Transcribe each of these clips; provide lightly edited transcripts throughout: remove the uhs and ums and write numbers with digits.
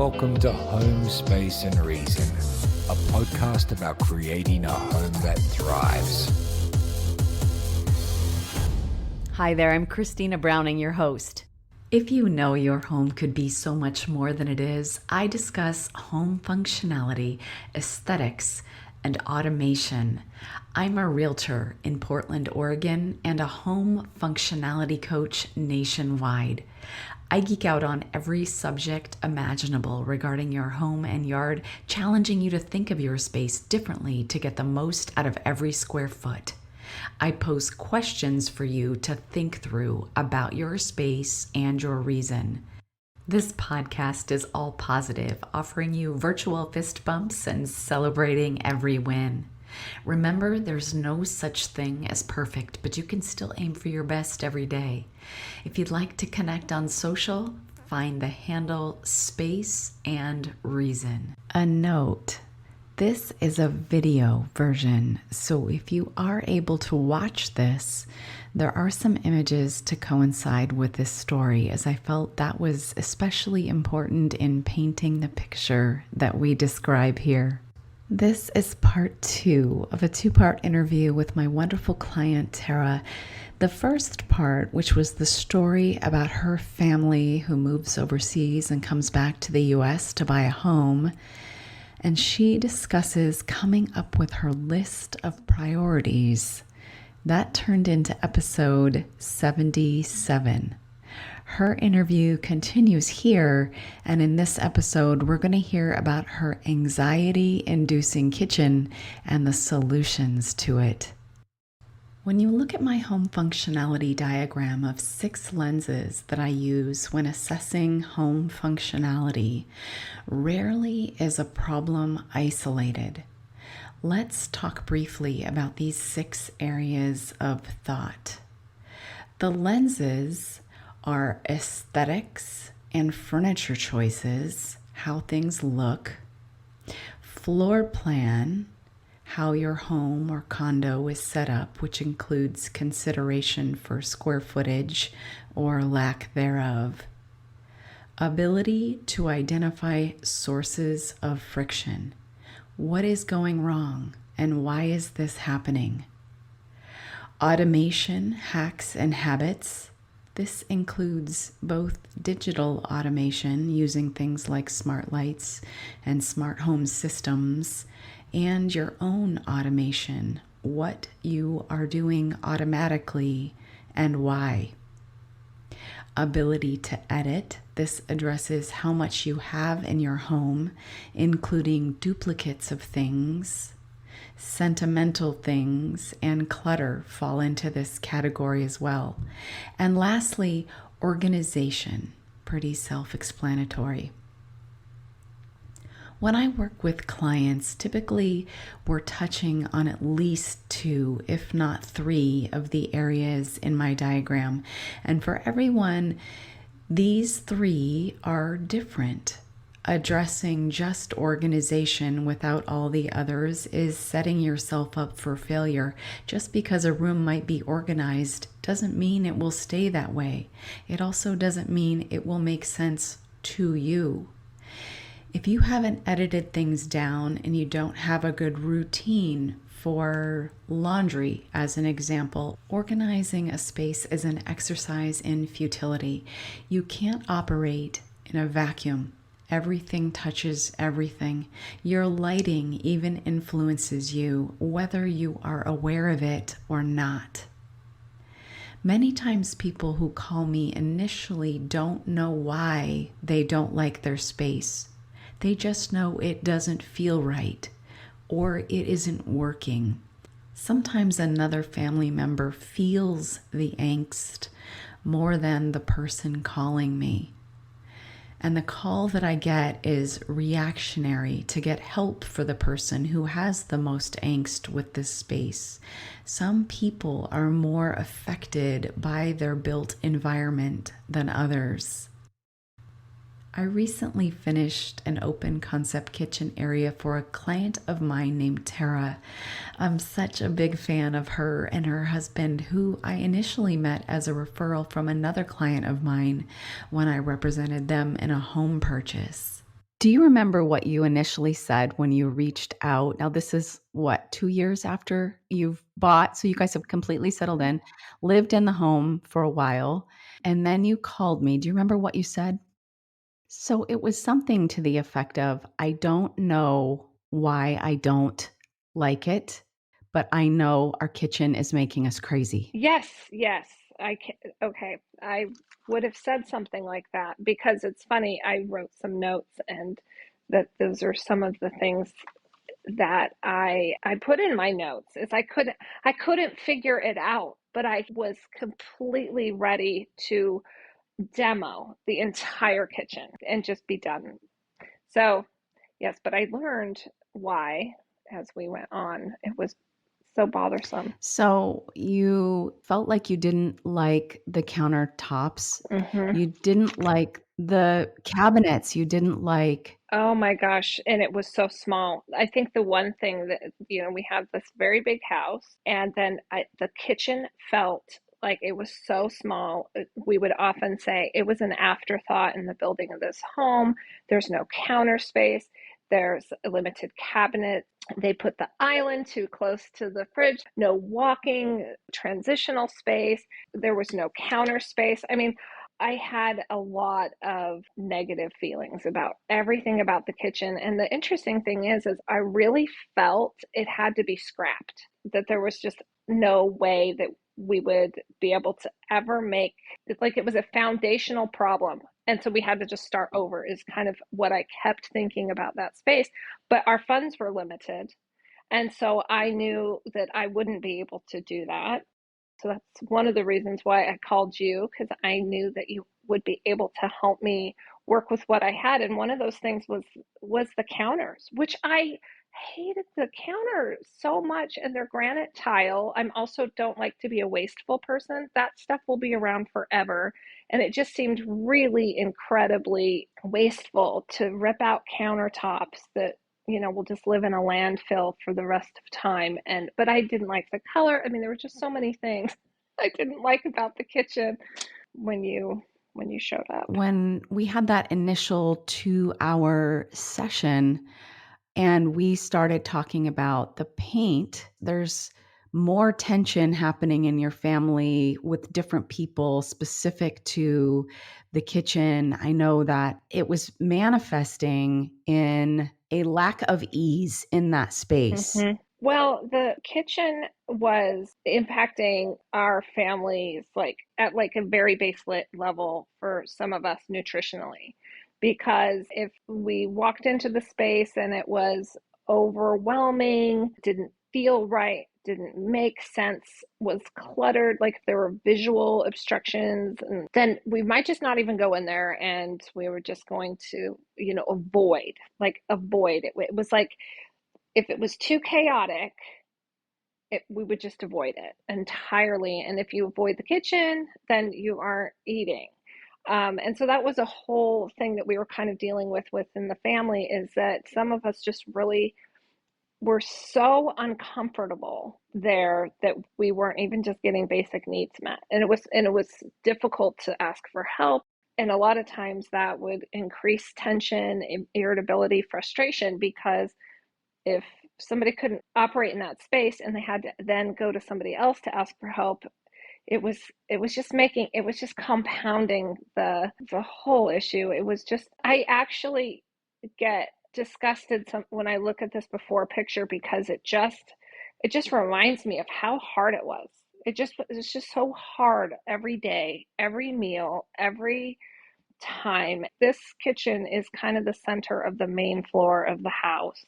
Welcome to Home, Space and Reason, a podcast about creating a home that thrives. Hi there, I'm Christina Browning, your host. If you know your home could be so much more than it is, I discuss home functionality, aesthetics, and automation. I'm a realtor in Portland, Oregon, and a home functionality coach nationwide. I geek out on every subject imaginable regarding your home and yard, challenging you to think of your space differently to get the most out of every square foot. I pose questions for you to think through about your space and your reason. This podcast is all positive, offering you virtual fist bumps and celebrating every win. Remember, there's no such thing as perfect, but you can still aim for your best every day. If you'd like to connect on social, find the handle Space and Reason. A note. This is a video version, so if you are able to watch this, there are some images to coincide with this story, as I felt that was especially important in painting the picture that we describe here. This is part 2 of a 2-part interview with my wonderful client, Tara. The first part, which was the story about her family who moves overseas and comes back to the U.S. to buy a home, and she discusses coming up with her list of priorities. That turned into episode 77. Her interview continues here, and in this episode, we're going to hear about her anxiety-inducing kitchen and the solutions to it. When you look at my home functionality diagram of 6 lenses that I use when assessing home functionality, rarely is a problem isolated. Let's talk briefly about these 6 areas of thought. The lenses are aesthetics and furniture choices, how things look, floor plan, how your home or condo is set up, which includes consideration for square footage or lack thereof. Ability to identify sources of friction. What is going wrong and why is this happening? Automation, hacks, and habits. This includes both digital automation using things like smart lights and smart home systems, and your own automation, what you are doing automatically and why. Ability to edit. This addresses how much you have in your home, including duplicates of things. Sentimental things and clutter fall into this category as well. And lastly, organization. Pretty self-explanatory. When I work with clients, typically we're touching on at least 2, if not 3, of the areas in my diagram. And for everyone, these 3 are different. Addressing just organization without all the others is setting yourself up for failure. Just because a room might be organized doesn't mean it will stay that way. It also doesn't mean it will make sense to you. If you haven't edited things down and you don't have a good routine for laundry, as an example, organizing a space is an exercise in futility. You can't operate in a vacuum. Everything touches everything. Your lighting even influences you, whether you are aware of it or not. Many times people who call me initially don't know why they don't like their space. They just know it doesn't feel right or it isn't working. Sometimes another family member feels the angst more than the person calling me. And the call that I get is reactionary to get help for the person who has the most angst with this space. Some people are more affected by their built environment than others. I recently finished an open concept kitchen area for a client of mine named Tara. I'm such a big fan of her and her husband, who I initially met as a referral from another client of mine when I represented them in a home purchase. Do you remember what you initially said when you reached out? Now, this is what, 2 years after you've bought, so you guys have completely settled in, lived in the home for a while, and then you called me. Do you remember what you said? So it was something to the effect of, "I don't know why I don't like it, but I know our kitchen is making us crazy." Yes, yes. Okay. I would have said something like that because it's funny. I wrote some notes and that those are some of the things that I put in my notes is I couldn't figure it out, but I was completely ready to demo the entire kitchen and just be done. So, yes, but I learned why as we went on. It was so bothersome. So you felt like you didn't like the countertops, Hmm. you didn't like the cabinets, you didn't like Oh my gosh. And it was so small. I think the one thing that, we have this very big house, and then the kitchen felt like it was so small. We would often say it was an afterthought in the building of this home. There's no counter space, there's a limited cabinet. They put the island too close to the fridge, no walking transitional space. There was no counter space. I mean, I had a lot of negative feelings about everything about the kitchen. And the interesting thing is I really felt it had to be scrapped, that there was just no way that we would be able to ever make it, like it was a foundational problem. And so we had to just start over, is kind of what I kept thinking about that space. But our funds were limited. And so I knew that I wouldn't be able to do that. So that's one of the reasons why I called you, because I knew that you would be able to help me work with what I had. And one of those things was the counters, which I hated the counters so much, and they're granite tile. I'm also don't like to be a wasteful person. That stuff will be around forever. And it just seemed really incredibly wasteful to rip out countertops that will just live in a landfill for the rest of time. And but I didn't like the color. I mean, there were just so many things I didn't like about the kitchen when you showed up. when we had that initial 2-hour session and we started talking about the paint, there's more tension happening in your family with different people specific to the kitchen. I know that it was manifesting in a lack of ease in that space. Hmm. Well, the kitchen was impacting our families like at like a very base level for some of us nutritionally. Because if we walked into the space and it was overwhelming, didn't feel right, didn't make sense, was cluttered, like there were visual obstructions, and then we might just not even go in there, and we were just going to, avoid it. It was like if it was too chaotic, we would just avoid it entirely. And if you avoid the kitchen, then you aren't eating. And so that was a whole thing that we were kind of dealing with within the family, is that some of us just really were so uncomfortable there that we weren't even just getting basic needs met. And it was difficult to ask for help. And a lot of times that would increase tension, irritability, frustration, because if somebody couldn't operate in that space and they had to then go to somebody else to ask for help, it was just compounding the whole issue. It was just, I actually get disgusted when I look at this before picture, because it just reminds me of how hard it was. It's just so hard every day, every meal, every time. This kitchen is kind of the center of the main floor of the house.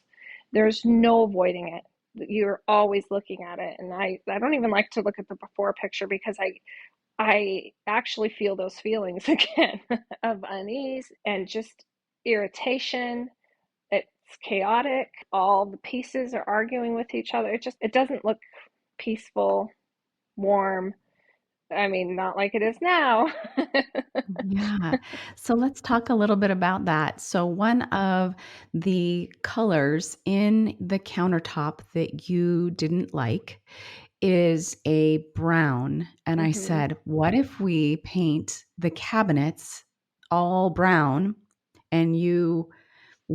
There's no avoiding it. You're always looking at it. And I don't even like to look at the before picture, because I actually feel those feelings again of unease and just irritation. It's chaotic. All the pieces are arguing with each other. It doesn't look peaceful, warm. I mean, not like it is now. Yeah. So let's talk a little bit about that. So, one of the colors in the countertop that you didn't like is a brown. And I Hmm. said, what if we paint the cabinets all brown? And you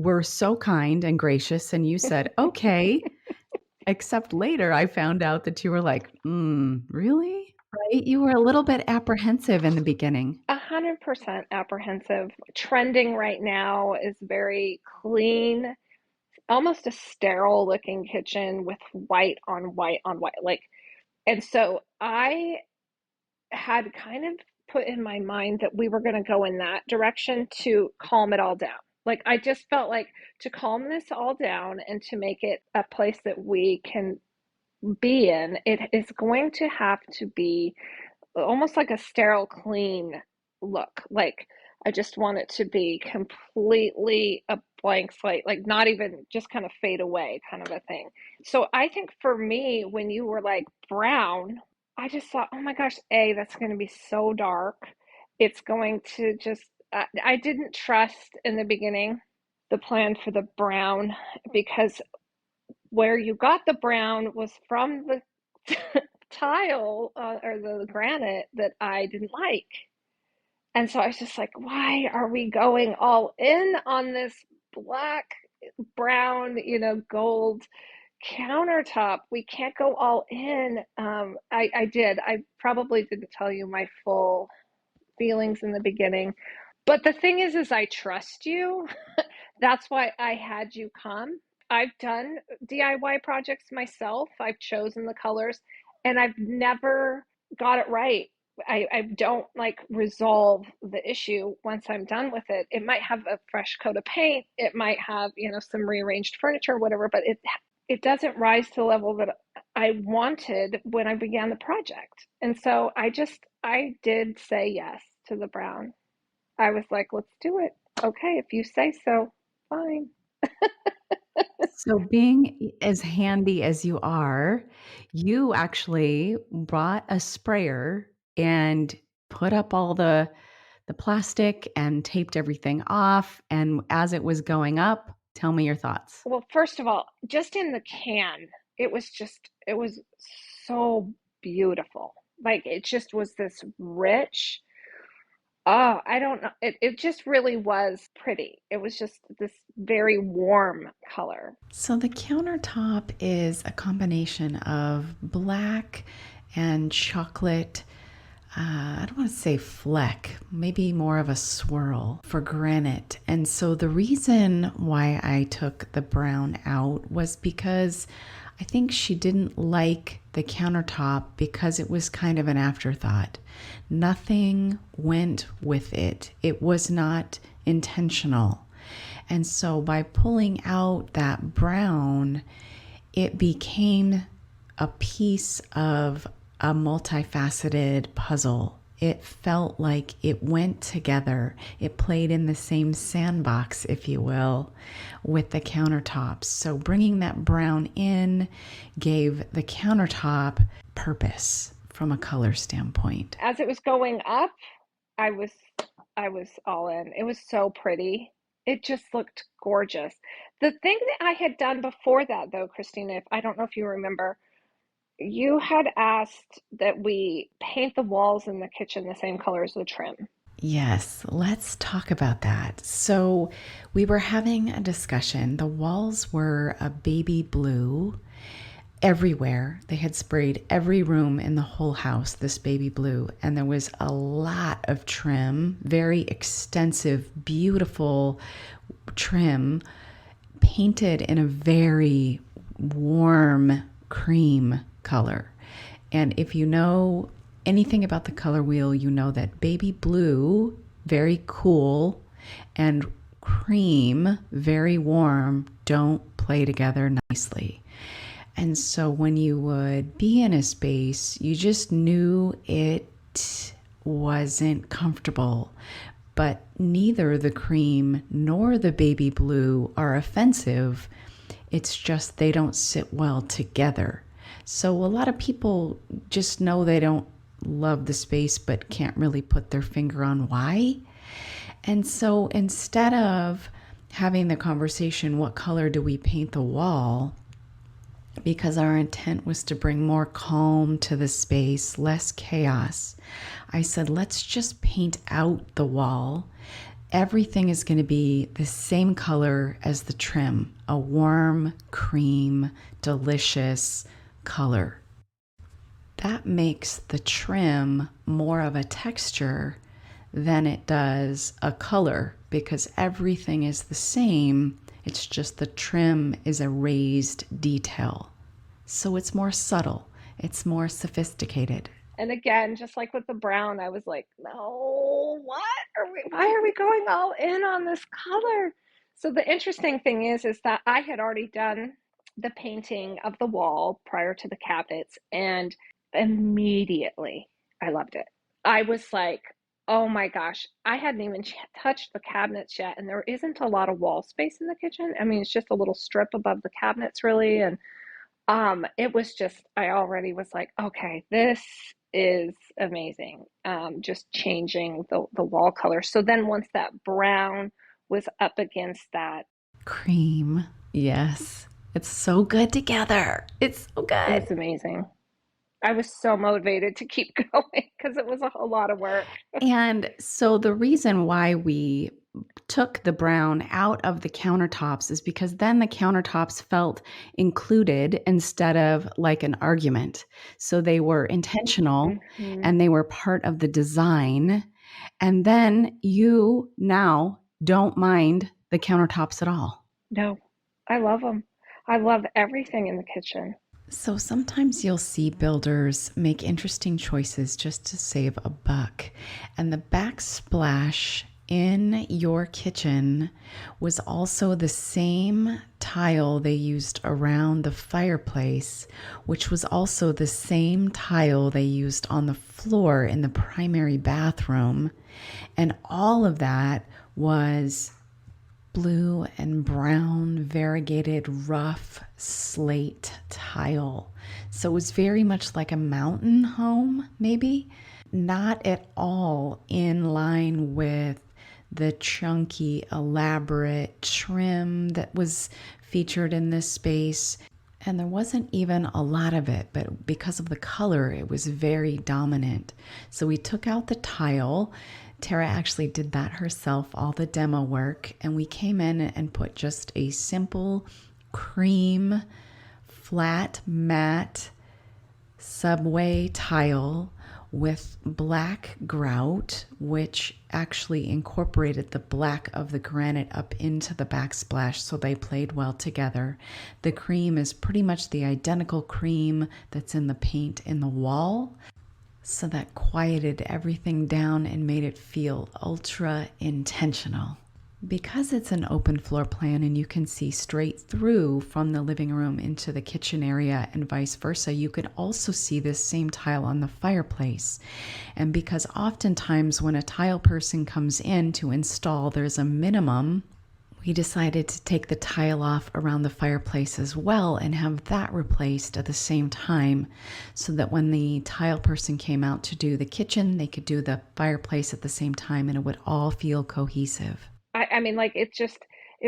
were so kind and gracious, and you said, okay. Except later I found out that you were like, really? Right? You were a little bit apprehensive in the beginning. 100% apprehensive. Trending right now is very clean, almost a sterile looking kitchen with white on white on white. Like, and so I had kind of put in my mind that we were going to go in that direction to calm it all down. Like, I just felt like to calm this all down and to make it a place that we can be in, it is going to have to be almost like a sterile, clean look. Like, I just want it to be completely a blank slate, like not even just kind of fade away, kind of a thing. So I think for me, when you were like brown, I just thought, oh my gosh, that's going to be so dark. It's going to just, I didn't trust in the beginning the plan for the brown because where you got the brown was from the tile or the granite that I didn't like. And so I was just like, why are we going all in on this black, brown, gold countertop? We can't go all in. I did. I probably didn't tell you my full feelings in the beginning. But the thing is I trust you. That's why I had you come. I've done DIY projects myself. I've chosen the colors and I've never got it right. I don't like resolve the issue once I'm done with it. It might have a fresh coat of paint. It might have, some rearranged furniture, whatever, but it doesn't rise to the level that I wanted when I began the project. And so I did say yes to the brown. I was like, let's do it. Okay, if you say so, fine. So being as handy as you are, you actually brought a sprayer and put up all the plastic and taped everything off. And as it was going up, tell me your thoughts. Well, first of all, just in the can, it was so beautiful. Like, it just was this rich, oh, I don't know. It just really was pretty. It was just this very warm color. So the countertop is a combination of black and chocolate. I don't want to say fleck, maybe more of a swirl for granite. And so the reason why I took the brown out was because I think she didn't like the countertop because it was kind of an afterthought. Nothing went with it. It was not intentional. And so by pulling out that brown, it became a piece of a multifaceted puzzle. It felt like it went together. It played in the same sandbox, if you will, with the countertops. So bringing that brown in gave the countertop purpose from a color standpoint. As it was going up, I was all in. It was so pretty. It just looked gorgeous. The thing that I had done before that, though, Christina, I don't know if you remember, you had asked that we paint the walls in the kitchen the same color as the trim. Yes, let's talk about that. So we were having a discussion. The walls were a baby blue everywhere. They had sprayed every room in the whole house this baby blue, and there was a lot of trim, very extensive, beautiful trim, painted in a very warm cream color. And if you know anything about the color wheel, you know that baby blue, very cool, and cream, very warm, don't play together nicely. And so when you would be in a space, you just knew it wasn't comfortable. But neither the cream nor the baby blue are offensive. It's just they don't sit well together. So a lot of people just know they don't love the space but can't really put their finger on why. And so instead of having the conversation, what color do we paint the wall? Because our intent was to bring more calm to the space, less chaos, I said, let's just paint out the wall Everything is going to be the same color as the trim, a warm, cream, delicious color. That makes the trim more of a texture than it does a color because everything is the same. It's just the trim is a raised detail. So it's more subtle, it's more sophisticated. And again, just like with the brown, I was like, no, why are we going all in on this color? So the interesting thing is that I had already done the painting of the wall prior to the cabinets, and immediately I loved it. I was like, oh my gosh, I hadn't even touched the cabinets yet, and there isn't a lot of wall space in the kitchen. I mean, it's just a little strip above the cabinets, really, and it was just, I already was like, okay, this is amazing. Just changing the wall color. So then once that brown was up against that, Cream. Yes. It's so good together. It's so it good. was amazing. I was so motivated to keep going because it was a whole lot of work. And so the reason why we took the brown out of the countertops is because then the countertops felt included instead of like an argument. So they were intentional Hmm. and they were part of the design. And then you now don't mind the countertops at all. No, I love them. I love everything in the kitchen. So sometimes you'll see builders make interesting choices just to save a buck. And the backsplash in your kitchen was also the same tile they used around the fireplace, which was also the same tile they used on the floor in the primary bathroom. And all of that was blue and brown variegated rough slate tile. So it was very much like a mountain home, maybe. Not at all in line with the chunky, elaborate trim that was featured in this space. And there wasn't even a lot of it, but because of the color, it was very dominant. So we took out the tile. Tara actually did that herself, all the demo work, and we came in and put just a simple cream, flat, matte subway tile with black grout, which actually incorporated the black of the granite up into the backsplash, so they played well together. The cream is pretty much the identical cream that's in the paint in the wall. So that quieted everything down and made it feel ultra intentional. Because it's an open floor plan and you can see straight through from the living room into the kitchen area and vice versa, you could also see this same tile on the fireplace. And because oftentimes when a tile person comes in to install, there's a minimum, we decided to take the tile off around the fireplace as well and have that replaced at the same time so that when the tile person came out to do the kitchen, they could do the fireplace at the same time and it would all feel cohesive. I mean, like it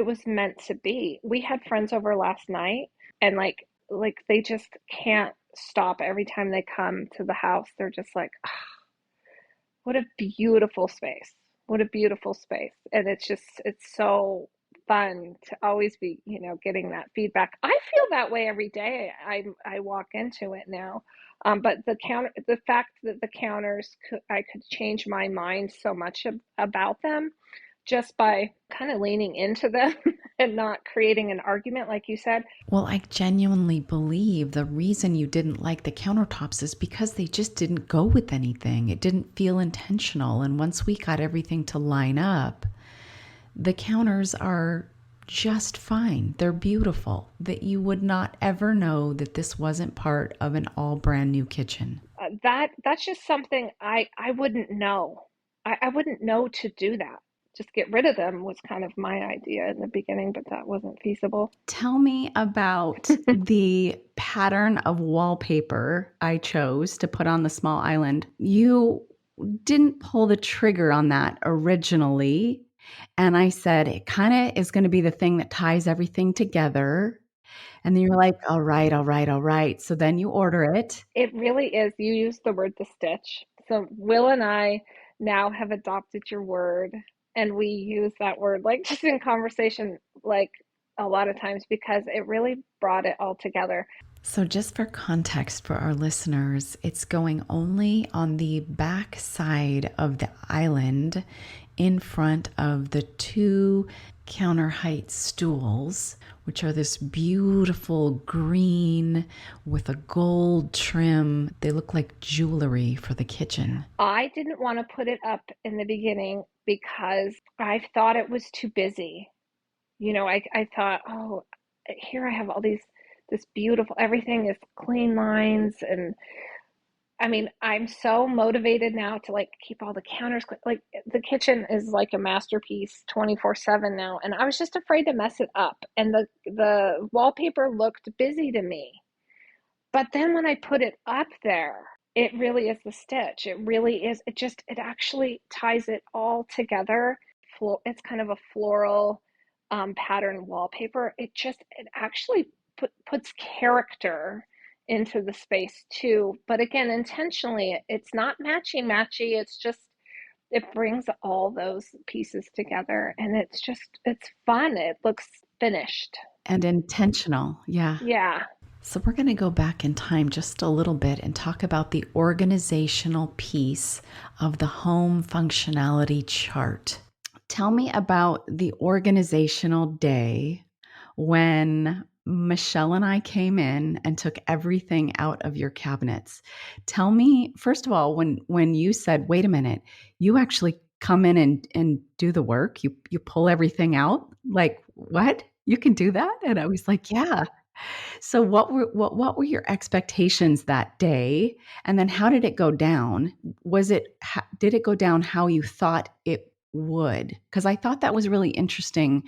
was meant to be. We had friends over last night, and like they just can't stop every time they come to the house. They're just like, "Ah, what a beautiful space. What a beautiful space." And it's so fun to always be, getting that feedback. I feel that way every day. I walk into it now. But the fact that the counters I could change my mind so much about them just by kind of leaning into them and not creating an argument, like you said. Well, I genuinely believe the reason you didn't like the countertops is because they just didn't go with anything. It didn't feel intentional. And once we got everything to line up, the counters are just fine. They're beautiful. That you would not ever know that this wasn't part of an all brand new kitchen. That's just something I wouldn't know. I wouldn't know to do that. Just get rid of them was kind of my idea in the beginning, but that wasn't feasible. Tell me about the pattern of wallpaper I chose to put on the small island. You didn't pull the trigger on that originally. And I said, it kind of is going to be the thing that ties everything together. And then you're like, all right, all right, all right. So then you order it. It really is. You used the word the stitch. So Will and I now have adopted your word. And we use that word like just in conversation, like a lot of times, because it really brought it all together. So, just for context for our listeners, it's going only on the back side of the island in front of the two counter height stools, which are this beautiful green with a gold trim. They look like jewelry for the kitchen. I didn't want to put it up in the beginning because I thought it was too busy. I thought, oh, here I have all this beautiful, everything is clean lines. And I mean, I'm so motivated now to like keep all the counters clean. Like the kitchen is like a masterpiece 24/7 now. And I was just afraid to mess it up. And the wallpaper looked busy to me. But then when I put it up there, it really is the stitch. It really is. It actually ties it all together. It's kind of a floral pattern wallpaper. It actually puts character into the space too. But again, intentionally, it's not matchy. It's just, it brings all those pieces together and it's fun. It looks finished. And intentional. Yeah. Yeah. So we're going to go back in time just a little bit and talk about the organizational piece of the home functionality chart. Tell me about the organizational day when Michelle and I came in and took everything out of your cabinets. Tell me, first of all, when you said, wait a minute, you actually come in and do the work, you pull everything out? Like, what? You can do that? And I was like, yeah. So what were your expectations that day? And then how did it go down? Did it go down how you thought it would? Because I thought that was really interesting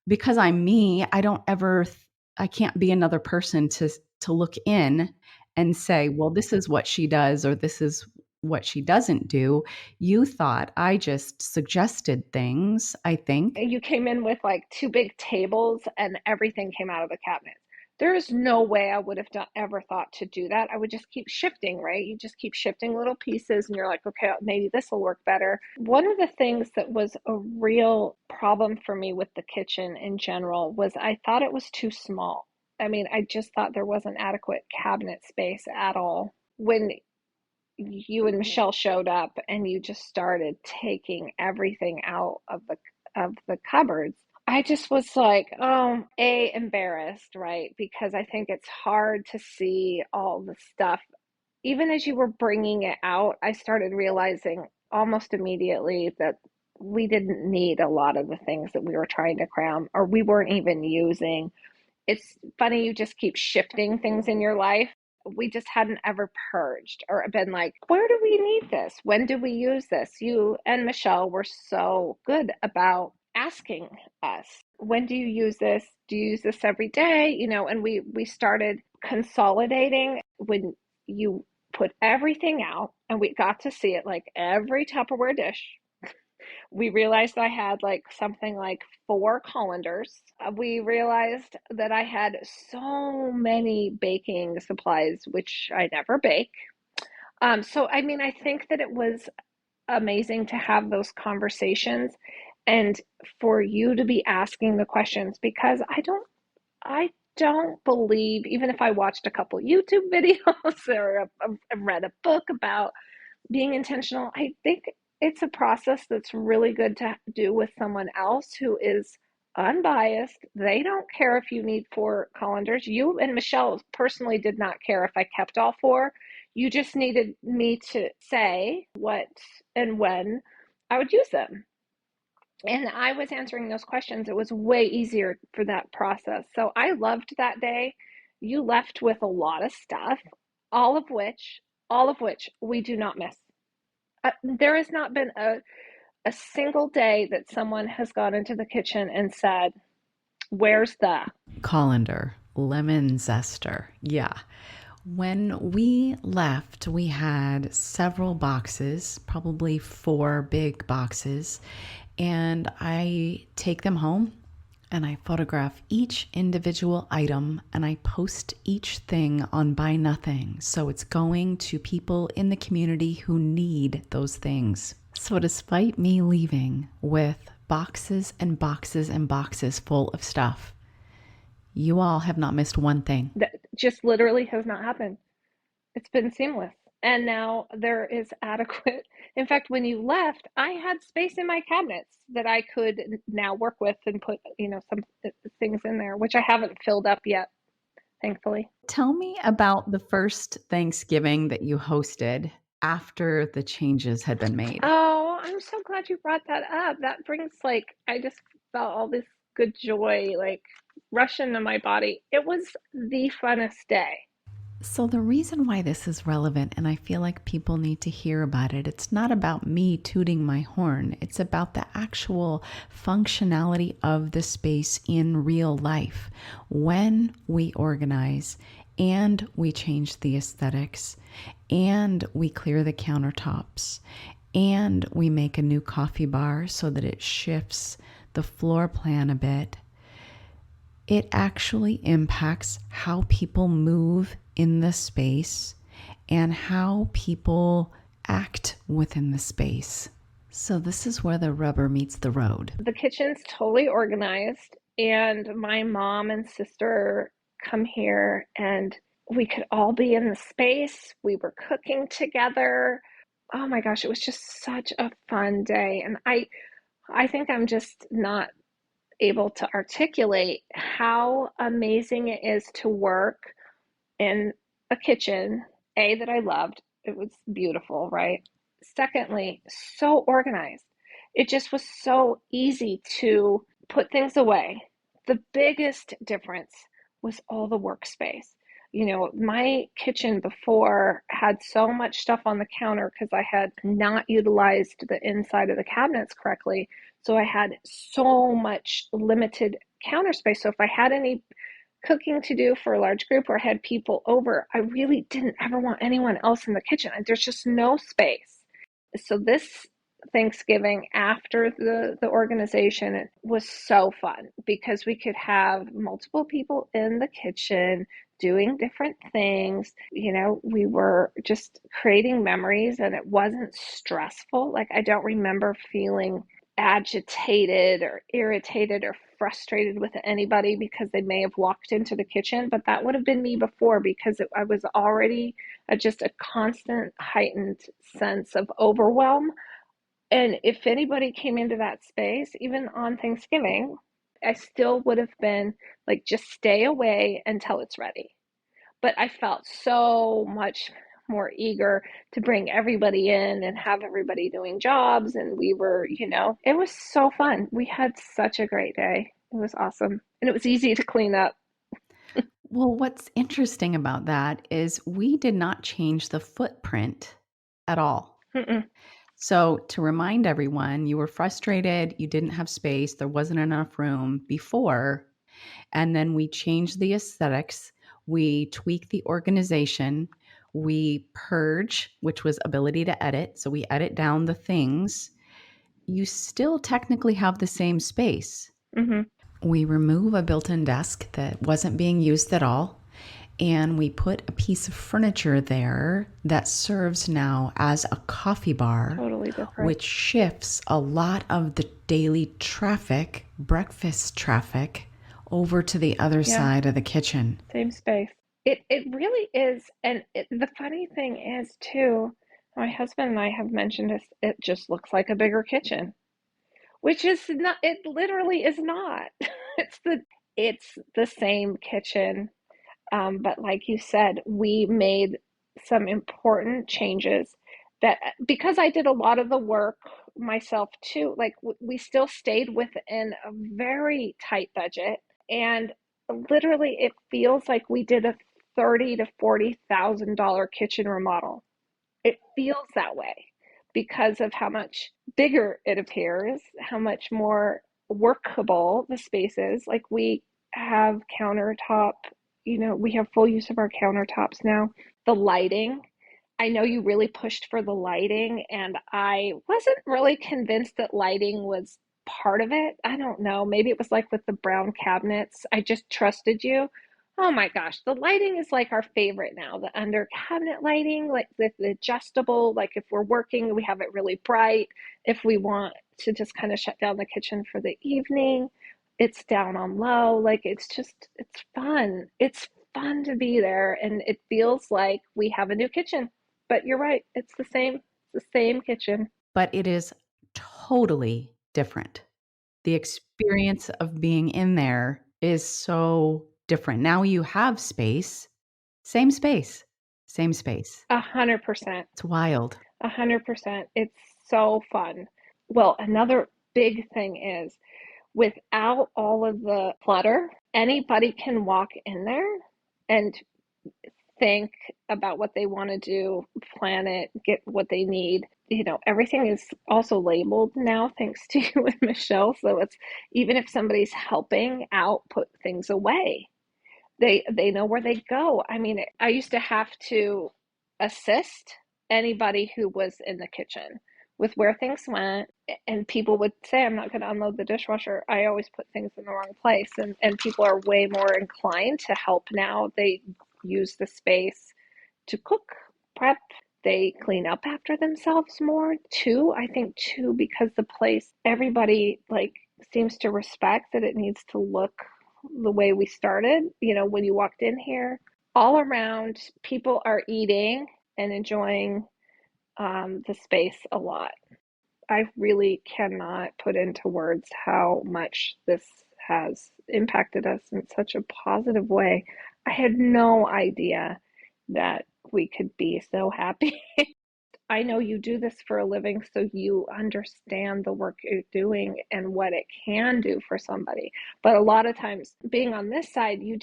because I'm me, I can't be another person to look in and say, well, this is what she does or this is what she doesn't do. You thought I just suggested things, I think. You came in with like two big tables and everything came out of the cabinet. There is no way I would have ever thought to do that. I would just keep shifting, right? You just keep shifting little pieces and you're like, okay, maybe this will work better. One of the things that was a real problem for me with the kitchen in general was I thought it was too small. I mean, I just thought there wasn't adequate cabinet space at all. When you and Michelle showed up and you just started taking everything out of the cupboards, I just was like, oh, embarrassed, right? Because I think it's hard to see all the stuff. Even as you were bringing it out, I started realizing almost immediately that we didn't need a lot of the things that we were trying to cram or we weren't even using. It's funny, you just keep shifting things in your life. We just hadn't ever purged or been like, where do we need this? When do we use this? You and Michelle were so good about asking us, when do you use this? Do you use this every day? And we started consolidating when you put everything out and we got to see it, like every Tupperware dish. We realized I had like something like 4 colanders. We realized that I had so many baking supplies, which I never bake. So, I mean, I think that it was amazing to have those conversations and for you to be asking the questions because I don't believe, even if I watched a couple YouTube videos or read a book about being intentional, I think it's a process that's really good to do with someone else who is unbiased. They don't care if you need 4 colanders. You and Michelle personally did not care if I kept all 4. You just needed me to say what and when I would use them. And I was answering those questions. It was way easier for that process. So I loved that day. You left with a lot of stuff, all of which we do not miss. There has not been a single day that someone has gone into the kitchen and said, where's the Colander, lemon zester. Yeah. When we left, we had several boxes, probably 4 big boxes, and I take them home and I photograph each individual item and I post each thing on Buy Nothing. So it's going to people in the community who need those things. So, despite me leaving with boxes and boxes and boxes full of stuff, you all have not missed one thing. That just literally has not happened. It's been seamless. And now there is adequate. In fact, when you left, I had space in my cabinets that I could now work with and put, some things in there, which I haven't filled up yet, thankfully. Tell me about the first Thanksgiving that you hosted after the changes had been made. Oh, I'm so glad you brought that up. That brings I just felt all this good joy rush into my body. It was the funnest day. So, the reason why this is relevant, and I feel like people need to hear about it, it's not about me tooting my horn. It's about the actual functionality of the space in real life. When we organize and we change the aesthetics and we clear the countertops and we make a new coffee bar so that it shifts the floor plan a bit, it actually impacts how people move in the space and how people act within the space. So this is where the rubber meets the road. The kitchen's totally organized, and my mom and sister come here, and we could all be in the space. We were cooking together. Oh my gosh, it was just such a fun day. And I think I'm just not able to articulate how amazing it is to work in a kitchen, A, that I loved. It was beautiful, right? Secondly, so organized. It just was so easy to put things away. The biggest difference was all the workspace. My kitchen before had so much stuff on the counter because I had not utilized the inside of the cabinets correctly. So I had so much limited counter space. So if I had any cooking to do for a large group or had people over, I really didn't ever want anyone else in the kitchen. There's just no space. So this Thanksgiving after the organization, it was so fun because we could have multiple people in the kitchen doing different things. We were just creating memories and it wasn't stressful. I don't remember feeling agitated or irritated or frustrated with anybody because they may have walked into the kitchen, but that would have been me before because I was already just a constant heightened sense of overwhelm. And if anybody came into that space, even on Thanksgiving, I still would have been just stay away until it's ready. But I felt so much more eager to bring everybody in and have everybody doing jobs. And we were, it was so fun. We had such a great day. It was awesome. And it was easy to clean up. Well, what's interesting about that is we did not change the footprint at all. Mm-mm. So, to remind everyone, you were frustrated, you didn't have space, there wasn't enough room before. And then we changed the aesthetics, we tweak the organization, we purge, which was ability to edit. So, we edit down the things. You still technically have the same space. Mm-hmm. We remove a built-in desk that wasn't being used at all, and we put a piece of furniture there that serves now as a coffee bar, Totally different. which shifts a lot of the daily traffic, breakfast traffic, over to the other side of the kitchen. Same space. It really is. And the funny thing is, too, my husband and I have mentioned this, it just looks like a bigger kitchen. Which is not, it literally is not. It's the same kitchen. But like you said, we made some important changes that because I did a lot of the work myself too, we still stayed within a very tight budget. And literally it feels like we did a $30,000 to $40,000 kitchen remodel. It feels that way because of how much bigger it appears, how much more workable the space is. We have countertop, we have full use of our countertops now. The lighting, I know you really pushed for the lighting, and I wasn't really convinced that lighting was part of it. I don't know. Maybe it was like with the brown cabinets. I just trusted you. Oh my gosh, the lighting is like our favorite now. The under cabinet lighting, like the adjustable, like if we're working, we have it really bright. If we want to just kind of shut down the kitchen for the evening, it's down on low. Like it's fun. It's fun to be there and it feels like we have a new kitchen. But you're right, it's the same kitchen. But it is totally different. The experience of being in there is so different. Now you have space, same space, same space. 100%. It's wild. 100%. It's so fun. Well, another big thing is without all of the clutter, anybody can walk in there and think about what they want to do, plan it, get what they need. Everything is also labeled now thanks to you and Michelle. So it's even if somebody's helping out put things away, they know where they go. I mean, I used to have to assist anybody who was in the kitchen with where things went, and people would say, I'm not going to unload the dishwasher. I always put things in the wrong place, and people are way more inclined to help now. They use the space to cook, prep. They clean up after themselves more too. I think too, because the place, everybody like seems to respect that it needs to look the way we started. When you walked in here, all around, people are eating and enjoying the space a lot. I really cannot put into words how much this has impacted us in such a positive way. I had no idea that we could be so happy. I know you do this for a living, so you understand the work you're doing and what it can do for somebody. But a lot of times, being on this side, you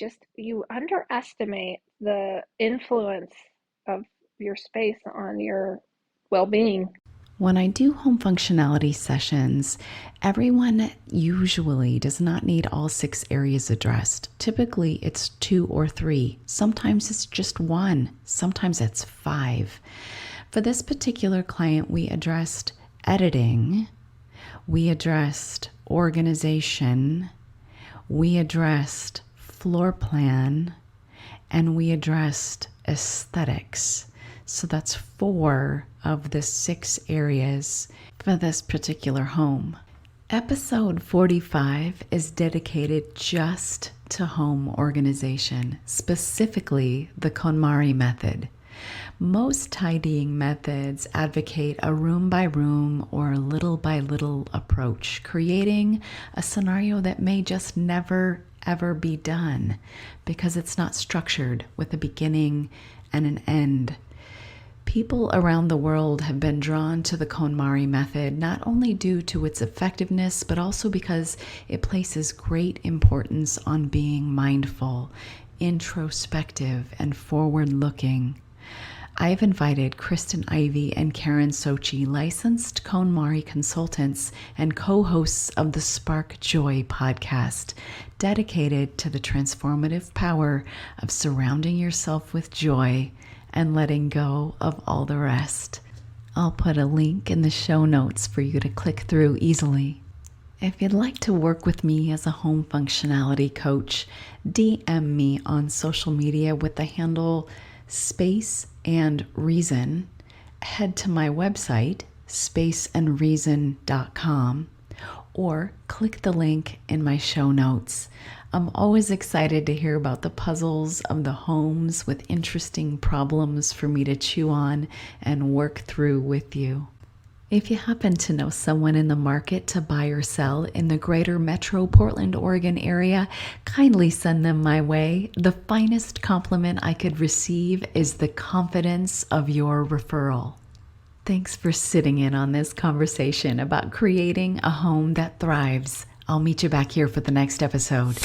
underestimate the influence of your space on your well-being. When I do home functionality sessions, everyone usually does not need all 6 areas addressed. Typically, it's 2 or 3. Sometimes it's just 1. Sometimes it's 5. For this particular client, we addressed editing, we addressed organization, we addressed floor plan, and we addressed aesthetics. So that's 4 of the 6 areas for this particular home. Episode 45 is dedicated just to home organization, specifically the KonMari method. Most tidying methods advocate a room by room or little by little approach, creating a scenario that may just never ever be done because it's not structured with a beginning and an end. People around the world have been drawn to the KonMari method not only due to its effectiveness, but also because it places great importance on being mindful, introspective, and forward-looking. I've invited Kristen Ivy and Karen Sochi, licensed KonMari consultants and co-hosts of the Spark Joy podcast, dedicated to the transformative power of surrounding yourself with joy and letting go of all the rest. I'll put a link in the show notes for you to click through easily. If you'd like to work with me as a home functionality coach, DM me on social media with the handle Space and Reason. Head to my website, spaceandreason.com, or click the link in my show notes. I'm always excited to hear about the puzzles of the homes with interesting problems for me to chew on and work through with you. If you happen to know someone in the market to buy or sell in the greater Metro Portland, Oregon area, kindly send them my way. The finest compliment I could receive is the confidence of your referral. Thanks for sitting in on this conversation about creating a home that thrives. I'll meet you back here for the next episode.